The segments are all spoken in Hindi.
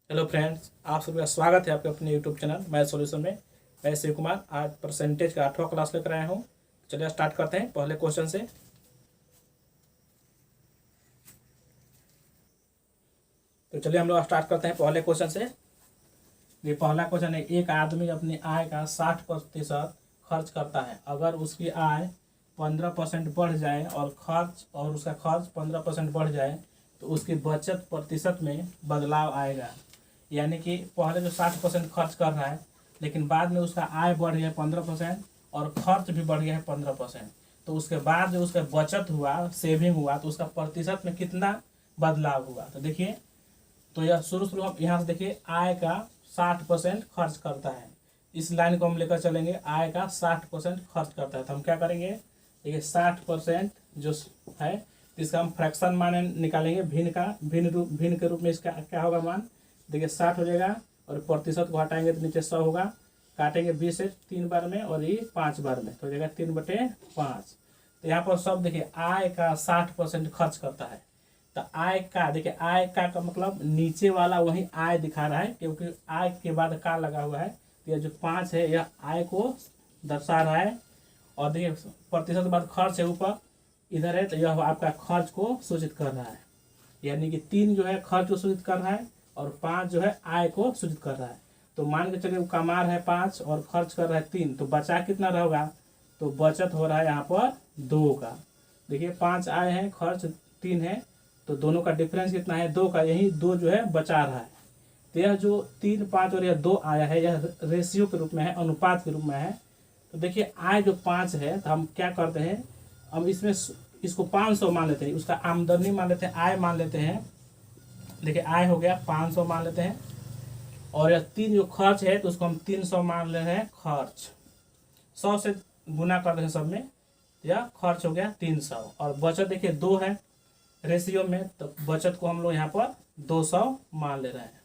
हेलो फ्रेंड्स, आप सभी का स्वागत है आपके अपने यूट्यूब चैनल मैथ सॉल्यूशन में। मैं शिव कुमार आज परसेंटेज का 8वां क्लास लेकर आया हूँ। चलिए स्टार्ट करते हैं पहले क्वेश्चन से। तो चलिए हम लोग स्टार्ट करते हैं पहले क्वेश्चन से। ये पहला क्वेश्चन है, एक आदमी अपनी आय का 60% खर्च करता है। अगर उसकी आय 15% बढ़ जाए और उसका खर्च 15% बढ़ जाए तो उसकी बचत प्रतिशत में बदलाव आएगा। यानी कि पहले जो 60% खर्च कर रहा है, लेकिन बाद में उसका आय बढ़ गया 15% और खर्च भी बढ़ गया है 15%, तो उसके बाद जो उसका बचत हुआ, सेविंग हुआ, तो उसका प्रतिशत में कितना बदलाव हुआ। तो देखिए, तो यह शुरू हम यहाँ से देखिए, आय का 60% खर्च करता है। इस लाइन को हम लेकर चलेंगे, आय का 60% खर्च करता है। तो हम क्या करेंगे, देखिए 60% जो है, तो इसका हम फ्रैक्शन मान निकालेंगे, भिन्न के रूप में इसका क्या होगा मान। देखिए 60 हो जाएगा और प्रतिशत को हटाएंगे तो नीचे 100 होगा। काटेंगे 20 से 3 बार में और ये 5 बार में, तो हो जाएगा 3/5। तो यहाँ पर सब देखिए, आय का 60% खर्च करता है। तो आय का देखिए, आय का मतलब नीचे वाला वही आय दिखा रहा है, क्योंकि आय के बाद का लगा हुआ है। तो यह जो 5 है यह आय को दर्शा रहा है। और देखिए प्रतिशत के बाद खर्च है ऊपर इधर है, तो यह आपका खर्च को सूचित कर रहा है। यानी कि 3 जो है खर्च को सूचित कर रहा है और 5 जो है आय को सूचित कर रहा है। तो मान के चलिए कमा रहा है 5 और खर्च कर रहा है 3, तो बचा कितना रहेगा। तो बचत हो रहा है यहाँ पर 2 का। देखिए 5 आय है, खर्च 3 है, तो दोनों का डिफरेंस कितना है, 2 का। यही 2 जो है बचा रहा है। तो यह जो 3, 5 और यह 2 आया है, यह रेशियो के रूप में है, अनुपात के रूप में है। तो देखिए आय जो 5 है, तो हम क्या करते हैं, हम इसमें इसको 500 मान लेते हैं, उसका आमदनी मान लेते हैं, आय मान लेते हैं। देखिए आय हो गया 500 मान लेते हैं, और यह 3 जो खर्च है तो उसको हम 300 मान ले रहे हैं खर्च। 100 से गुना कर रहे हैं सब में, यह खर्च हो गया 300। और बचत देखिए 2 है रेशियो में, तो बचत को हम लोग यहाँ पर 200 मान ले रहे हैं।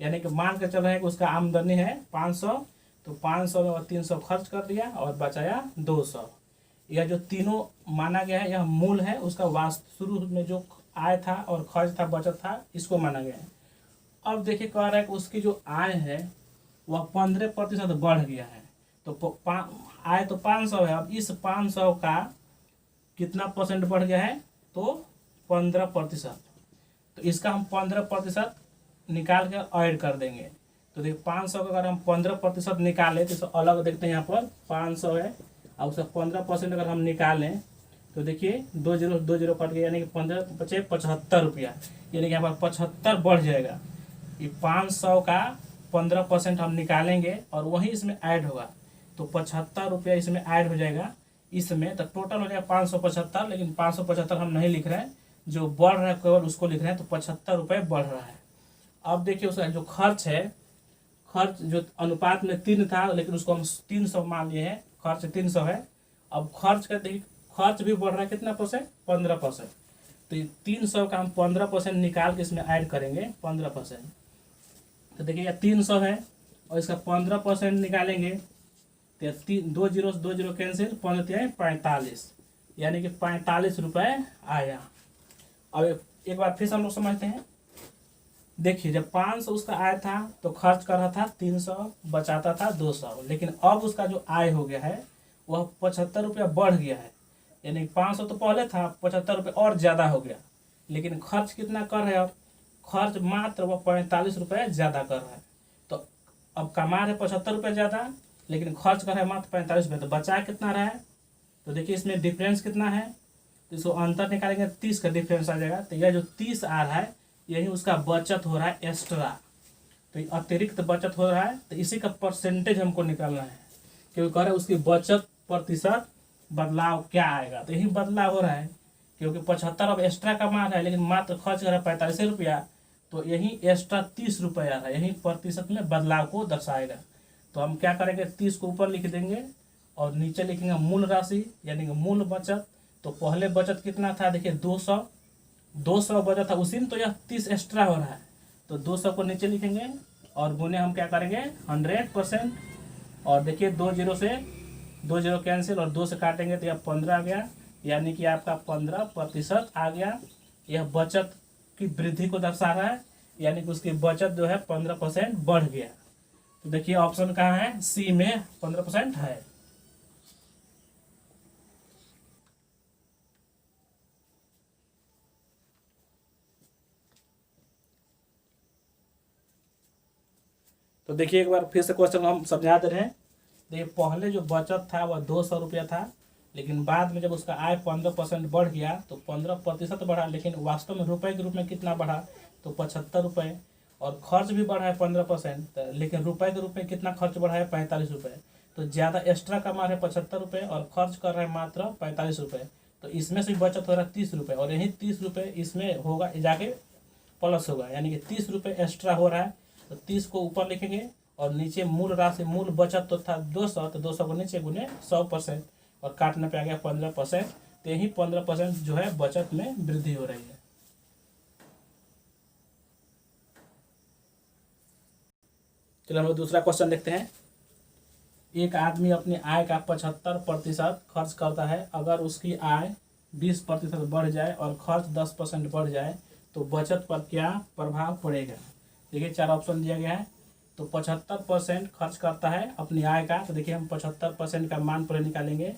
यानी कि मान के चल रहे हैं कि उसका आमदनी है 500, तो 500 में वह 300 खर्च कर दिया और बचाया 200। यह जो तीनों माना गया है यह मूल है उसका, वास्तव शुरू में जो आय था और खर्च था, बचत था, इसको माना गया है। अब देखिए कह रहा है कि उसकी जो आय है वह 15% बढ़ गया है। तो आय तो 500 है, अब इस 500 का कितना परसेंट बढ़ गया है, तो 15%। तो इसका हम 15% निकाल कर ऐड कर देंगे। तो देखिए 500 का अगर हम 15% निकालें तो अलग देखते हैं, यहाँ पर 500 है और उसका 15% अगर हम निकालें तो देखिए 2 जीरो कट गया, यानी कि 15 बचे 75 रुपया, यानी कि यहाँ पर 75 बढ़ जाएगा। ये 500 का 15% हम निकालेंगे और वही इसमें ऐड होगा, तो 75 रुपया इसमें ऐड हो जाएगा इसमें। तो टोटल हो जाएगा 575, लेकिन 575 हम नहीं लिख रहे हैं, जो बढ़ रहा है केवल उसको लिख रहे हैं। तो 75 रुपये बढ़ रहा है। अब देखिए उसका जो खर्च है, खर्च जो अनुपात में 3 था, लेकिन उसको हम 300 मान लिए हैं, खर्च 300 है। अब खर्च का देखिए, खर्च भी बढ़ रहा है कितना परसेंट, 15%। तो 300 का हम 15% निकाल के इसमें ऐड करेंगे 15%। तो देखिए यह 300 है और इसका 15% निकालेंगे तो 2 जीरो कैंसिल, 45, यानी कि 45 रुपये आया। अब एक बार फिर हम लोग समझते हैं। देखिए जब 500 उसका आय था तो खर्च कर रहा था 300, बचाता था 200, लेकिन अब उसका जो आय हो गया है वह 75 रुपया बढ़ गया है। यानी 500 तो पहले था, 75 रुपये और ज़्यादा हो गया, लेकिन खर्च कितना कर रहा है, अब खर्च मात्र वह 45 रुपये ज़्यादा कर रहा है। तो अब कमा रहे 75 रुपये ज़्यादा, लेकिन खर्च कर रहा है मात्र 45 रुपये, तो बचा कितना रहा है। तो देखिए इसमें डिफरेंस कितना है, तो इसको अंतर निकालेंगे 30 का डिफरेंस आ जाएगा। तो यह जो 30 आ रहा है यही उसका बचत हो रहा है एक्स्ट्रा, तो अतिरिक्त बचत हो रहा है। तो इसी का परसेंटेज हमको निकालना है, क्योंकि कह रहे हैं उसकी बचत प्रतिशत बदलाव क्या आएगा। तो यही बदलाव हो रहा है, क्योंकि 75 अब एक्स्ट्रा कमा रहा है लेकिन मात्र खर्च कर रहा है 45 रुपया, तो यही एक्स्ट्रा 30 रुपये आ रहा है, यही प्रतिशत में बदलाव को दर्शाएगा। तो हम क्या करेंगे, 30 को ऊपर लिख देंगे और नीचे लिखेंगे मूल राशि, यानी कि मूल बचत। तो पहले बचत कितना था, देखिए 200 बचत था उसी में, तो यह 30 एक्स्ट्रा हो रहा है। तो 200 को नीचे लिखेंगे और गुने हम क्या करेंगे 100%। और देखिए 2 जीरो कैंसिल और 2 से काटेंगे तो यह 15 आ गया, यानी कि आपका 15% आ गया। यह बचत की वृद्धि को दर्शा रहा है। यानी कि उसकी बचत जो है 15% बढ़ गया। तो देखिए ऑप्शन कहाँ है, सी में 15% है। तो देखिए एक बार फिर से क्वेश्चन हम समझा दे रहे हैं। देखिए पहले जो बचत था वह 200 रुपया था, लेकिन बाद में जब उसका आय 15% बढ़ गया तो 15% बढ़ा, लेकिन वास्तव में रुपए के रूप में कितना बढ़ा, तो 75 रुपये। और खर्च भी बढ़ा है 15%, लेकिन रुपए के रूप में कितना खर्च बढ़ा है, 45 रुपये। तो ज़्यादा एक्स्ट्रा कमा रहे 75 रुपये और खर्च कर रहे हैं मात्र 45 रुपये। तो इसमें से बचत हो रहा है 30 रुपये, और यही 30 रुपये इसमें होगा जाके प्लस होगा, यानी कि 30 रुपये एक्स्ट्रा हो रहा है। तो 30 को ऊपर लिखेंगे और नीचे मूल राशि, मूल बचत तो था 200, तो 200 को नीचे गुने 100%, और काटने पे आ गया 15%। तो यही 15% जो है बचत में वृद्धि हो रही है। चलिए हम लोग दूसरा क्वेश्चन देखते हैं। एक आदमी अपनी आय का 75% खर्च करता है। अगर उसकी आय 20% बढ़ जाए और खर्च 10% बढ़ जाए तो बचत पर क्या प्रभाव पड़ेगा। देखिए 4 ऑप्शन दिया गया है। तो 75% खर्च करता है अपनी आय का, तो देखिए हम 75% का मान पहले निकालेंगे।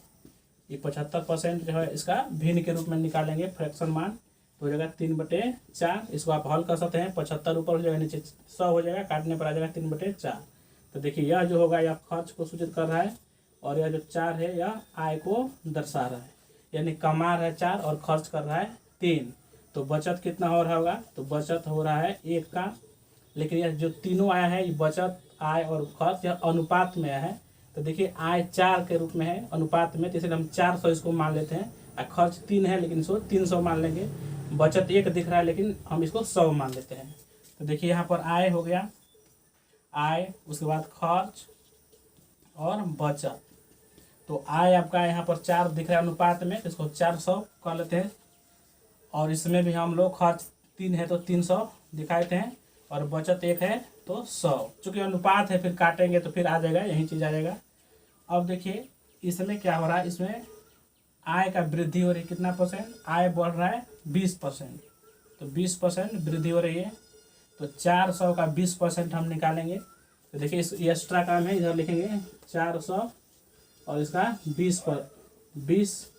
ये 75% जो है इसका भिन्न के रूप में निकालेंगे, फ्रैक्शन मान। तो हो जाएगा 3/4। इसको आप हल कर सकते हैं। 75 ऊपर हो जाएगा, नीचे 100 हो जाएगा, काटने पर आ जाएगा 3/4। तो देखिए यह जो होगा यह खर्च को सूचित कर रहा है, और यह जो 4 है यह आय को दर्शा रहा है। यानी कमा रहा है 4 और खर्च कर रहा है 3। तो बचत कितना हो रहा होगा, तो बचत हो रहा है 1 का। लेकिन यह जो तीनों आया है, ये बचत, आय और खर्च, यह अनुपात में आया है। तो देखिए आय 4 के रूप में है अनुपात में, तो इसलिए हम 400 इसको मान लेते हैं। और खर्च 3 है, लेकिन इसको 300 मान लेंगे। बचत 1 दिख रहा है, लेकिन हम इसको 100 मान लेते हैं। तो देखिए यहाँ पर आय हो गया, आय, उसके बाद खर्च और बचत। तो आय आपका यहाँ पर 4 दिख रहा है अनुपात में, तो इसको 400 कर लेते हैं। और इसमें भी हम लोग खर्च 3 है तो 300 दिखाए थे, और बचत 1 है तो 100। चूंकि अनुपात है, फिर काटेंगे तो फिर आ जाएगा, यही चीज़ आ जाएगा। अब देखिए इसमें क्या हो रहा है, इसमें आय का वृद्धि हो रही है। कितना परसेंट आय बढ़ रहा है, 20%। तो 20% वृद्धि हो रही है। तो 400 का 20% हम निकालेंगे। तो देखिए इस एक्स्ट्रा काम है, इधर लिखेंगे 400 और इसका 20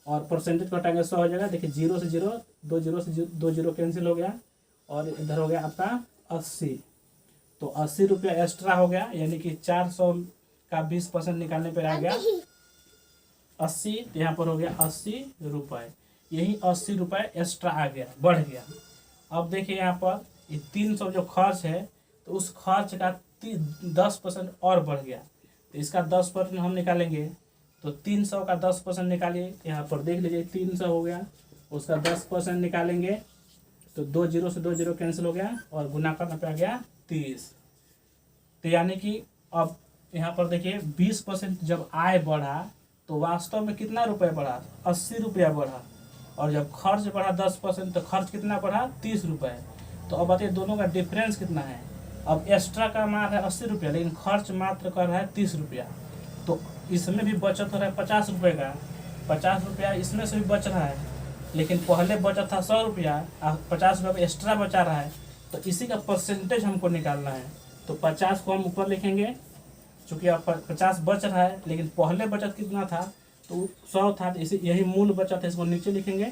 और परसेंटेज कटाएंगे 100 हो जाएगा। देखिए 0 से 0, 2 0 से 2 0 कैंसिल हो गया, और इधर हो गया आपका 80। तो 80 रुपया एक्स्ट्रा हो गया, यानी कि 400 का 20% निकालने पर आ गया 80। तो यहाँ पर हो गया 80 रुपये। यही 80 रुपये एक्स्ट्रा आ गया, बढ़ गया। अब देखिए यहाँ पर ये 300 जो खर्च है, तो उस खर्च का 10% और बढ़ गया। तो इसका 10% हम निकालेंगे। तो 300 का 10% निकालिए, यहाँ पर देख लीजिए 300 हो गया, उसका 10% निकालेंगे। तो 2 0 से 2 0 कैंसिल हो गया, और गुना करने पे आ गया 30। तो यानी कि अब यहाँ पर देखिए 20% जब आय बढ़ा तो वास्तव में कितना रुपये बढ़ा, 80 रुपया बढ़ा। और जब खर्च बढ़ा 10% तो खर्च कितना बढ़ा, 30 रुपये। तो अब बताइए दोनों का डिफरेंस कितना है। अब एक्स्ट्रा का मार है 80 रुपया, लेकिन खर्च मात्र कर रहा है 30 रुपया। तो इसमें भी बचत हो रहा है 50 रुपये का। 50 रुपया इसमें से भी बच रहा है, लेकिन पहले बचत था 100 रुपया, 50 रुपया एक्स्ट्रा बचा रहा है। तो इसी का परसेंटेज हमको निकालना है। तो 50 को हम ऊपर लिखेंगे, चूँकि अब 50 बच रहा है, लेकिन पहले बचत कितना था, तो 100 था। तो इसी यही मूल बचत है, इसको नीचे लिखेंगे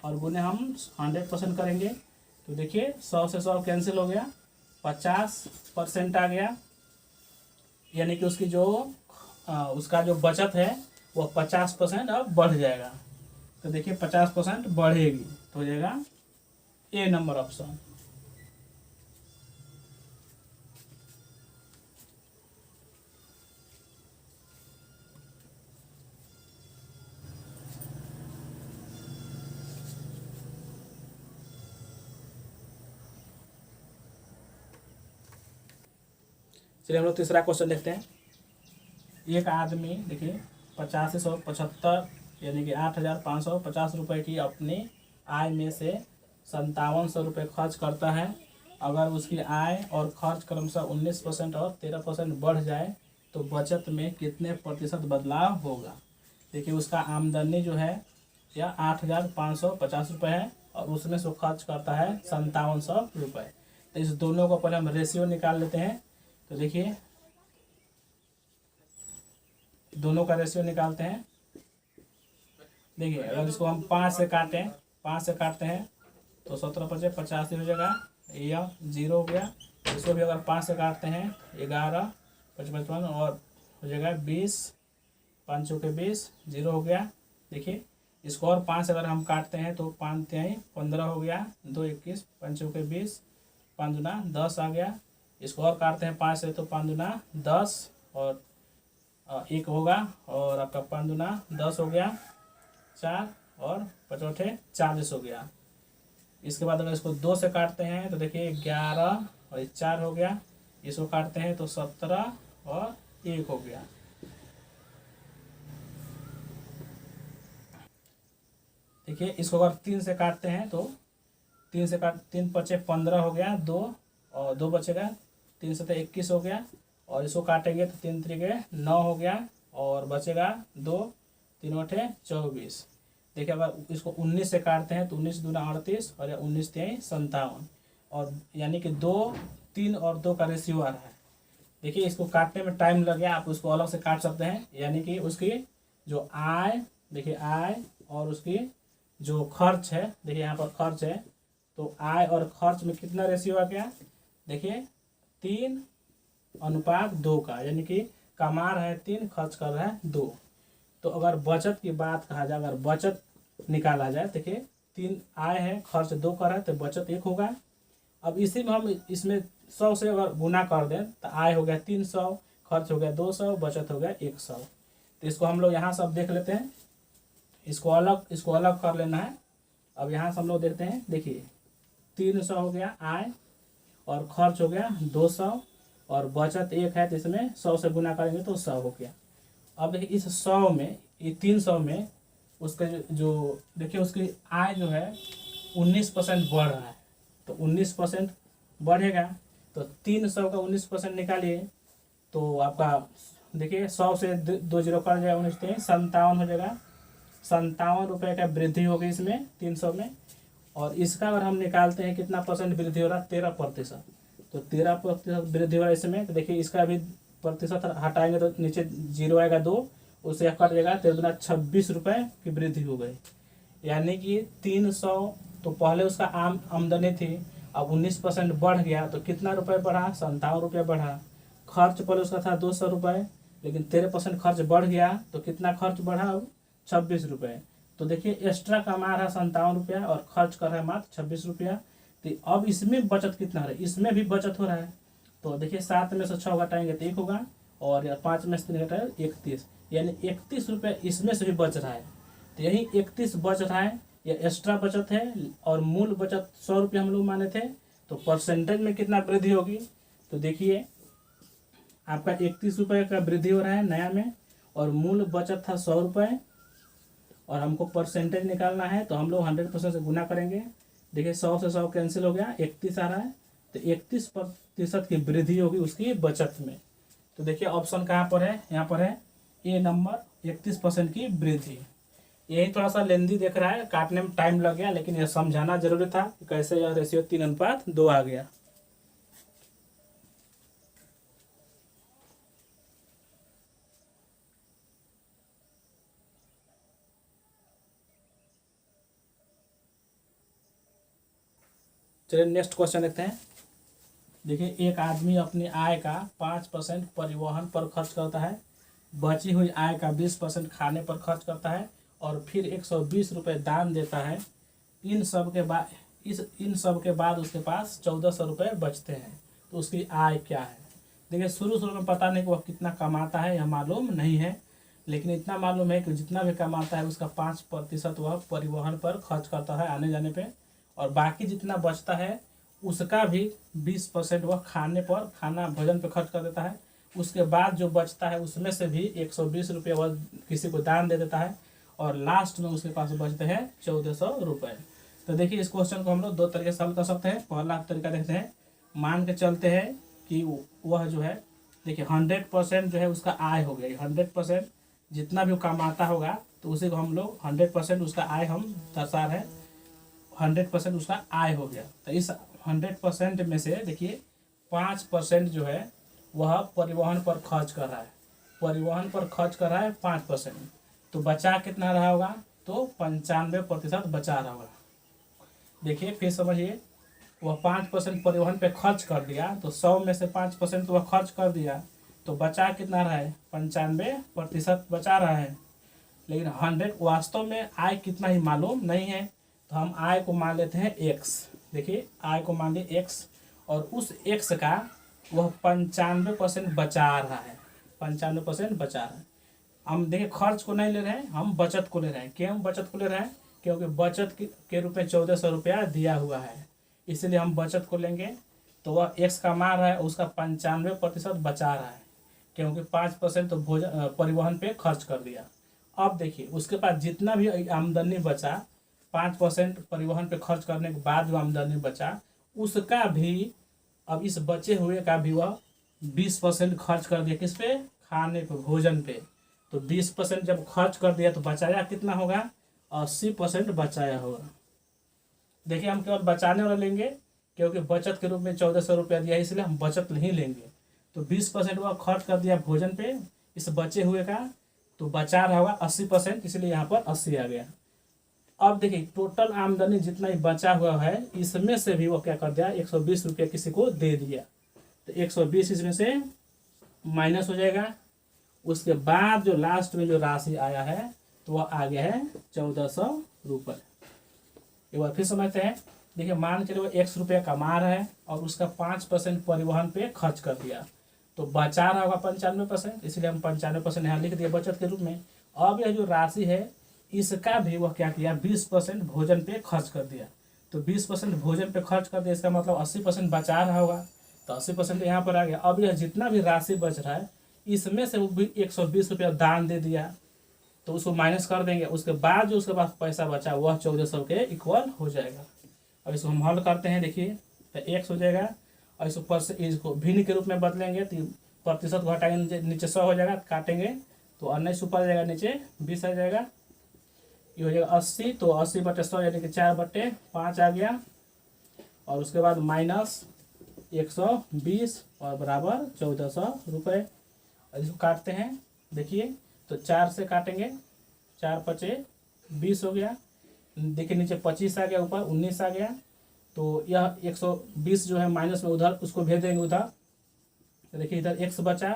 और गुने हम 100% करेंगे। तो देखिए 100 से 100 कैंसिल हो गया, 50% आ गया। यानी कि उसकी जो उसका जो बचत है वो 50% अब बढ़ जाएगा। तो देखिए 50% बढ़ेगी, तो हो जाएगा ए नंबर ऑप्शन। चलिए हम लोग तीसरा क्वेश्चन देखते हैं। एक आदमी देखिए 50 से 175 यानी कि 8,550 रुपये की अपनी आय में से 5700 रुपये खर्च करता है। अगर उसकी आय और खर्च क्रमशः 19% और 13% बढ़ जाए तो बचत में कितने प्रतिशत बदलाव होगा। देखिए उसका आमदनी जो है यह 8,550 रुपये है, और उसमें से खर्च करता है 5700 रुपये। तो इस दोनों को पहले हम रेशियो निकाल लेते हैं। तो देखिए दोनों का रेशियो निकालते हैं। देखिए अगर इसको हम 5 से काटें, 5 से काटते हैं तो 17 पचे 85 हो जाएगा, यह 0 हो गया। इसको भी अगर 5 से काटते हैं 11 55 और हो जाएगा 20, 5 चौके 20, 0 हो गया। देखिए इसको और 5 अगर हम काटते हैं तो 5 तिहाई 15 हो गया, 2 21, 5 चौके 20, 5 दूना 10 आ गया। इसको और काटते हैं 5 से तो 5 दूना 10 और 1 होगा और आपका 5 दूना 10 हो गया, 4 और 5 8 40 हो गया। इसके बाद अगर इसको 2 से काटते हैं तो देखिए 11 और 4 हो गया। इसको काटते हैं तो 17 और 1 हो गया। देखिए इसको अगर 3 से काटते हैं तो 3 पचे 15 हो गया, 2 और 2 बचेगा, 3 से 21 हो गया। और इसको काटेंगे तो 3 3 9 हो गया और बचेगा 2, 3 8 24। देखिए अगर इसको 19 से काटते हैं तो 19 दूना 38 और 19 तिहाई 57 और यानी कि 2 3 और 2 का रेशियो आ रहा है। देखिए इसको काटने में टाइम लग गया, आप उसको अलग से काट सकते हैं। यानी कि उसकी जो आय, देखिए आय और उसकी जो खर्च है, देखिए यहाँ पर खर्च है तो आय और खर्च में कितना रेशियो आ गया, देखिए 3:2 का, यानी कि कमा रहा है 3, खर्च कर रहा है 2। तो अगर बचत की बात कहा जाए, अगर बचत निकाला जाए, देखिए 3 आय है, खर्च 2 कर रहा है तो बचत 1 होगा। अब इसी में हम इसमें 100 से अगर गुना कर दें तो आय हो गया 300, खर्च हो गया 200, बचत हो गया 100। तो इसको हम लोग यहाँ से अब देख लेते हैं, इसको अलग कर लेना है। अब यहाँ से हम लोग देखते हैं, देखिए 300 हो गया आय और खर्च हो गया 200 और बचत 1 है, तो इसमें 100 से गुना करेंगे तो 100 हो गया। अब देखिए इस 100 में, ये 300 में उसके जो देखिए उसकी आय जो है 19% बढ़ रहा है, तो 19% बढ़ेगा तो 300 का 19% निकालिए तो आपका देखिए 100 से 2 0 कट जाएगा, 19 57 हो जाएगा। 57 रुपये का वृद्धि होगी इसमें 300 में। और इसका अगर हम निकालते हैं कितना परसेंट वृद्धि हो रहा है, 13%। तो 13% वृद्धि हो रहा है इसमें। तो देखिए इसका भी प्रतिशत हटाएंगे तो नीचे 0 आएगा, 2 उससे कट जाएगा, 13 26 रुपये की वृद्धि हो गई। यानी कि 300 तो पहले उसका आम आमदनी थी, अब 19% बढ़ गया तो कितना रुपये बढ़ा, 57 रुपये बढ़ा। खर्च पहले उसका था 200 रुपये, लेकिन 13% खर्च बढ़ गया तो कितना खर्च बढ़ा, अब 26 रुपये। तो देखिए एक्स्ट्रा कमा रहा है 57 रुपया और खर्च कर रहा है मात्र 26 रुपया। तो अब इसमें बचत कितना हो रहा है, इसमें भी बचत हो रहा है। तो देखिए 7 में से 6 घटाएंगे तो 1 होगा और 5 में से 3 घटाएंगे 31, यानी 31 रुपये इसमें से भी बच रहा है। तो यही 31 बच रहा है, ये एक्स्ट्रा बचत है। और मूल बचत 100 रुपये हम लोग माने थे, तो परसेंटेज में कितना वृद्धि होगी, तो देखिए आपका 31 रुपये का वृद्धि हो रहा है नया में, और मूल बचत था 100 रुपये और हमको परसेंटेज निकालना है तो हम लोग 100% से गुना करेंगे। देखिए 100 से 100 कैंसिल हो गया, 31 आ रहा है, तो 31% की वृद्धि होगी उसकी बचत में। तो देखिए ऑप्शन कहाँ पर है, यहाँ पर है ए नंबर, 31% की वृद्धि। यही थोड़ा सा लेंदी देख रहा है, काटने में टाइम लग गया, लेकिन यह समझाना जरूरी था कि कैसे यह रेशियो 3:2 आ गया। चलिए नेक्स्ट क्वेश्चन देखते हैं। देखिए एक आदमी अपनी आय का 5% परिवहन पर खर्च करता है, बची हुई आय का 20% खाने पर खर्च करता है और फिर 120 रुपये दान देता है। इन सब के बाद उसके पास 1400 रुपये बचते हैं, तो उसकी आय क्या है। देखिए शुरू में पता नहीं कि वह कितना कमाता है, यह मालूम नहीं है, लेकिन इतना मालूम है कि जितना भी कमाता है उसका 5% वह परिवहन पर खर्च करता है आने जाने पे, और बाकी जितना बचता है उसका भी 20% वह खाना भोजन पे खर्च कर देता है। उसके बाद जो बचता है उसमें से भी 120 रुपये वह किसी को दान दे देता है और लास्ट में उसके पास बचते हैं 1400 रुपये। तो देखिए इस क्वेश्चन को हम लोग 2 तरीके से सॉल्व कर सकते हैं। पहला तरीका देखते हैं, मान के चलते हैं कि वह जो है, देखिए 100% जो है उसका आय हो गया, 100% जितना भी कमाता होगा तो उसी को हम लोग 100% उसका आय हम दर्शा रहे हैं, 100% उसका आय हो गया। तो इस 100% में से देखिए 5% जो है वह परिवहन पर खर्च कर रहा है, परिवहन पर खर्च कर रहा है 5%, तो बचा कितना रहा होगा, तो 95% बचा रहा होगा। देखिए फिर समझिए, वह 5% परिवहन पे खर्च कर दिया, तो 100 में से 5% वह खर्च कर दिया, तो बचा कितना रहा है, 95% बचा रहा है। लेकिन 100 वास्तव में आय कितना ही मालूम नहीं है, तो हम आय को मान लेते हैं x। देखिए आय को मान लिए x, और उस x का वह 95% बचा रहा है, 95% बचा रहा है। हम देखिए खर्च को नहीं ले रहे हैं, हम बचत को ले रहे हैं। क्यों बचत को ले रहे हैं, क्योंकि बचत के रूप में 1400 रुपया दिया हुआ है, इसलिए हम बचत को लेंगे। तो वह x कमा रहा है, उसका 95% बचा रहा है, क्योंकि 5% तो परिवहन पे खर्च कर दिया। अब देखिए उसके पास जितना भी आमदनी बचा, 5% परिवहन पे खर्च करने के बाद जो आमदनी बचा, उसका भी अब इस बचे हुए का भी वह 20% खर्च कर दिया, किस पे, खाने पे, भोजन पे। तो 20% जब खर्च कर दिया तो बचाया कितना होगा, 80% बचाया होगा। देखिए हम केवल बचाने वाला लेंगे, क्योंकि बचत के रूप में 1400 रुपया दिया है, इसलिए हम बचत नहीं लेंगे। तो 20% वह खर्च कर दिया भोजन पे, इस बचे हुए का, तो बचा रहा होगा 80%, इसलिए यहाँ पर 80 आ गया। अब देखिए टोटल आमदनी जितना ही बचा हुआ है, इसमें से भी वो क्या कर दिया, 120 रुपया किसी को दे दिया, तो 120 इसमें से माइनस हो जाएगा। उसके बाद जो लास्ट में जो राशि आया है, तो वह आ गया है 1400 रुपये। एक बार फिर समझते हैं। देखिए मान के चलिए x रुपया कमा रहा है, और उसका 5% परिवहन पे खर्च कर दिया, तो बचा रहा होगा 95%, इसलिए हम 95% यहाँ लिख दिए बचत के रूप में। अब यह जो राशि है, इसका भी वह क्या किया, 20% भोजन पे खर्च कर दिया, तो 20% भोजन पे खर्च कर दिया, इसका मतलब 80% बचा रहा होगा, तो 80% यहाँ पर आ गया। अब यह जितना भी राशि बच रहा है, इसमें से वो भी 120 रुपया दान दे दिया, तो उसको माइनस कर देंगे। उसके बाद जो उसके पास पैसा बचा, वह 1400 के इक्वल हो जाएगा। अब इसको हम हल करते हैं, देखिए तो x हो जाएगा, और इसको भिन्न के रूप में बदलेंगे, तो प्रतिशत घटाएंगे, नीचे 100 हो जाएगा, काटेंगे तो 19 ऊपर आ जाएगा, नीचे 20 आ जाएगा, ये हो जाएगा 80, तो 80/100 यानी कि 4/5 आ गया। और उसके बाद माइनस 120 और बराबर 1400 रुपये। और इसको काटते हैं, देखिए तो 4 से काटेंगे, 4×5 = 20 हो गया। देखिए नीचे 25 आ गया, ऊपर 19 आ गया, तो यह 120 जो है माइनस में उधर उसको भेज देंगे उधर। तो देखिए इधर x बचा,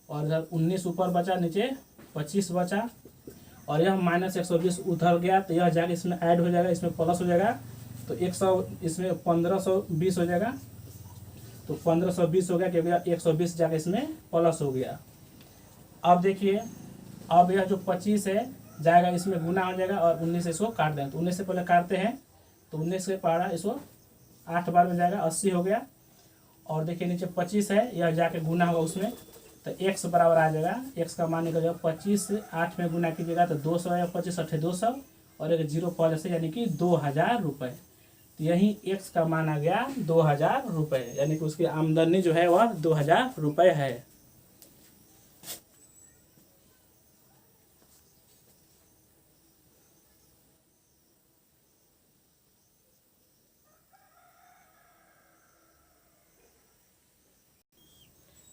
और इधर 19 ऊपर बचा, नीचे 25 बचा, और यह माइनस 120 उधर गया, तो यह जाके इसमें ऐड हो जाएगा, इसमें प्लस हो जाएगा, तो 100 इसमें 1520 हो जाएगा, तो 1520 हो गया, क्योंकि 120 जाके इसमें प्लस हो गया। अब देखिए, अब यह जो 25 है जाएगा इसमें गुना हो जाएगा, और 19 से इसको काट देंगे, तो 19 से पहले काटते हैं, तो 19 के पारा इसको 8 बार में जाएगा, 80 हो गया। और देखिए नीचे 25 है, यह जाके गुना होगा उसमें, तो x बराबर आ जाएगा, x का मान निकल जाएगा 25 से 8 में गुना कीजिएगा तो 200 आएगा, 25 8 200, और एक 0 पॉइंट से यानी कि 2000 रुपये। तो यही x का मान आ गया 2000 रुपये, यानी कि उसकी आमदनी जो है वह 2000 रुपये है।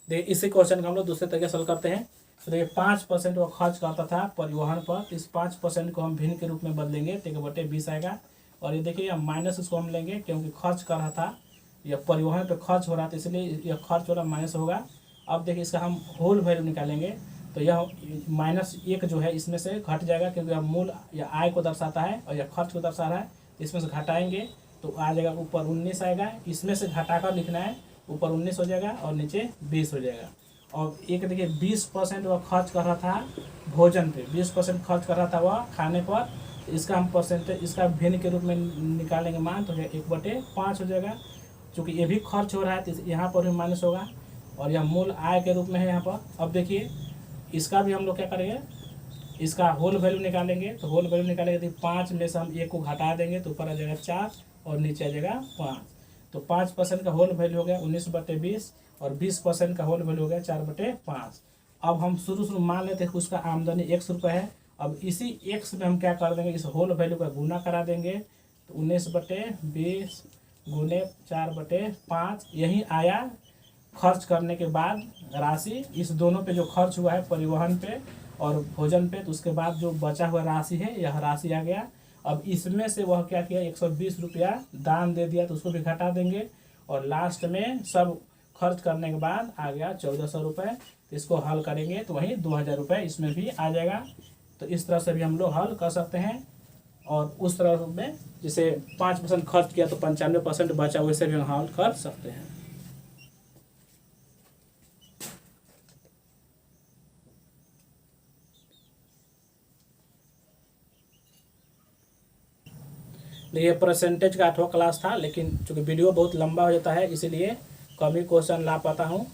देखिए इसी क्वेश्चन को हम लोग दूसरे तरीके से हल करते हैं। तो देखिए 5% वो खर्च करता था परिवहन पर, इस 5% को हम भिन्न के रूप में बदलेंगे, 1/20 आएगा। और ये देखिए यह माइनस इसको हम लेंगे, क्योंकि खर्च कर रहा था, यह परिवहन पे खर्च हो रहा था, इसलिए यह खर्च वाला माइनस होगा। अब देखिए इसका हम होल वैल्यू निकालेंगे, तो यह -1 जो है इसमें से घट जाएगा, क्योंकि यह मूल या आय को दर्शाता है और यह खर्च को दर्शा रहा है, इसमें से घटाएंगे तो आ जाएगा ऊपर 19 आएगा, इसमें से घटाकर लिखना है, ऊपर 19 हो जाएगा और नीचे 20 हो जाएगा। और एक देखिए 20% वह खर्च कर रहा था भोजन पे, 20% खर्च कर रहा था वह खाने पर, इसका हम परसेंटेज, इसका भिन्न के रूप में निकालेंगे मान, तो 1/5 हो जाएगा। चूँकि ये भी खर्च हो रहा है, तो यहाँ पर भी माइनस होगा, और यह मूल आय के रूप में है यहाँ पर। अब देखिए इसका भी हम लोग क्या करेंगे, इसका होल वैल्यू निकालेंगे, तो होल वैल्यू निकालेंगे तो 5 में से हम 1 को घटा देंगे, तो ऊपर आ जाएगा 4 और नीचे आ जाएगा 5। तो 5% का होल वैल्यू हो गया 19/20, और 20% का होल वैल्यू हो गया 4/5। अब हम शुरू मान लेते हैं कि उसका आमदनी x रुपये है। अब इसी x में हम क्या कर देंगे, इस होल वैल्यू का गुना करा देंगे, तो 19/20 गुने 4/5 यही आया खर्च करने के बाद राशि। इस दोनों पे जो खर्च हुआ है परिवहन पे और भोजन पे, तो उसके बाद जो बचा हुआ राशि है यह राशि आ गया। अब इसमें से वह क्या किया 120 रुपया दान दे दिया, तो उसको भी घटा देंगे और लास्ट में सब खर्च करने के बाद आ गया 1400 रुपये। तो इसको हल करेंगे तो वही 2000 रुपये इसमें भी आ जाएगा। तो इस तरह से भी हम लोग हल कर सकते हैं। और उस तरह में जैसे 5% खर्च किया तो 95% बचा, वैसे भी हम हल कर सकते हैं। ये परसेंटेज का 8वां क्लास था, लेकिन चूँकि वीडियो बहुत लंबा हो जाता है इसीलिए कम ही क्वेश्चन ला पाता हूँ।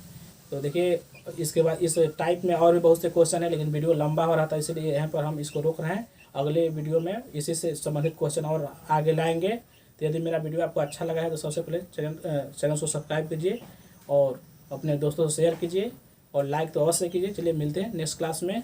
तो देखिए इसके बाद इस टाइप में और भी बहुत से क्वेश्चन है, लेकिन वीडियो लंबा हो रहा था इसलिए यहाँ पर हम इसको रोक रहे हैं। अगले वीडियो में इसी से संबंधित क्वेश्चन और आगे लाएंगे। तो यदि मेरा वीडियो आपको अच्छा लगा है तो सबसे पहले चैनल को सब्सक्राइब कीजिए और अपने दोस्तों से शेयर कीजिए और लाइक तो अवश्य कीजिए। चलिए मिलते हैं नेक्स्ट क्लास में।